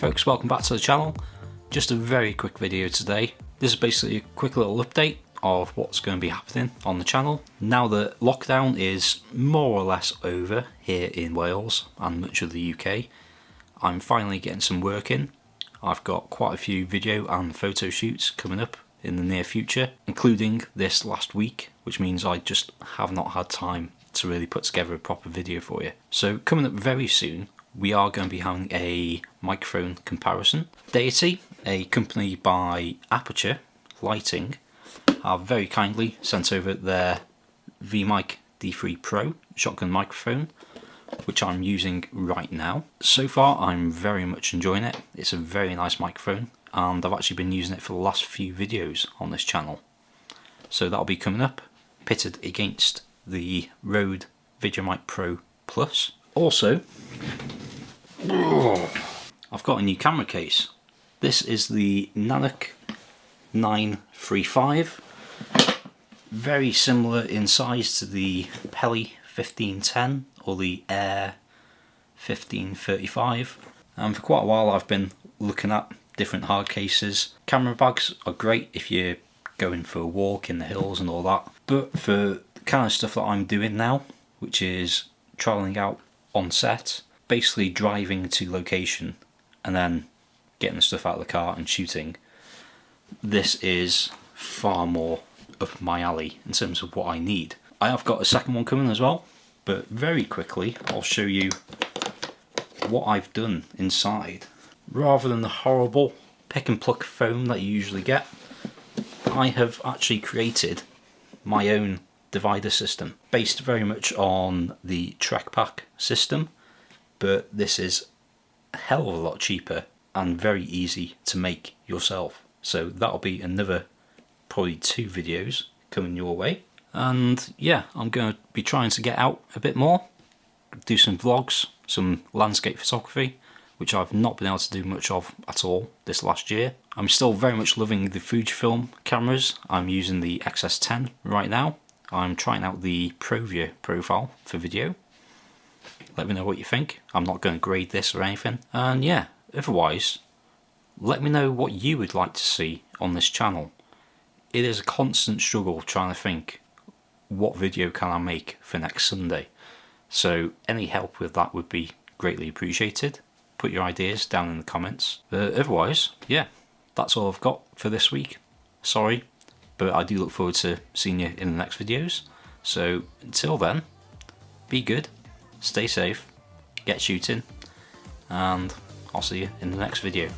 folks, welcome back to the channel. Just a very quick video today. This is basically a quick little update of what's going to be happening on the channel. Now that lockdown is more or less over here in Wales and much of the UK, I'm finally getting some work in. I've got quite a few video and photo shoots coming up in the near future, including this last week, which means I just have not had time to really put together a proper video for you. So coming up very soon, we are going to be having a microphone comparison. Deity, a company by Aperture Lighting, have very kindly sent over their VMic D3 Pro shotgun microphone, which I'm using right now. So far I'm very much enjoying it. It's a very nice microphone and I've actually been using it for the last few videos on this channel. So that'll be coming up, pitted against the Rode VideoMic Pro Plus. Also, I've got a new camera case. This is the Nanook 935. Very similar in size to the Peli 1510 or the Air 1535. And for quite a while I've been looking at different hard cases. Camera bags are great if you're going for a walk in the hills and all that. But for the kind of stuff that I'm doing now, which is travelling out on set, basically driving to location and then getting the stuff out of the car and shooting, this is far more up my alley in terms of what I need. I have got a second one coming as well, but very quickly I'll show you what I've done inside. Rather than the horrible pick and pluck foam that you usually get, I have actually created my own divider system based very much on the Trek Pack system, but this is a hell of a lot cheaper and very easy to make yourself. So that'll be another probably 2 videos coming your way. And yeah, I'm going to be trying to get out a bit more, do some vlogs, some landscape photography, which I've not been able to do much of at all this last year. I'm still very much loving the Fujifilm cameras. I'm using the XS10 right now. I'm trying out the ProView profile for video. Let me know what you think. I'm not going to grade this or anything. And yeah, otherwise, let me know what you would like to see on this channel. It is a constant struggle trying to think, what video can I make for next Sunday? So any help with that would be greatly appreciated. Put your ideas down in the comments. Otherwise, yeah, that's all I've got for this week. Sorry, but I do look forward to seeing you in the next videos. So until then, be good, stay safe, get shooting, and I'll see you in the next video.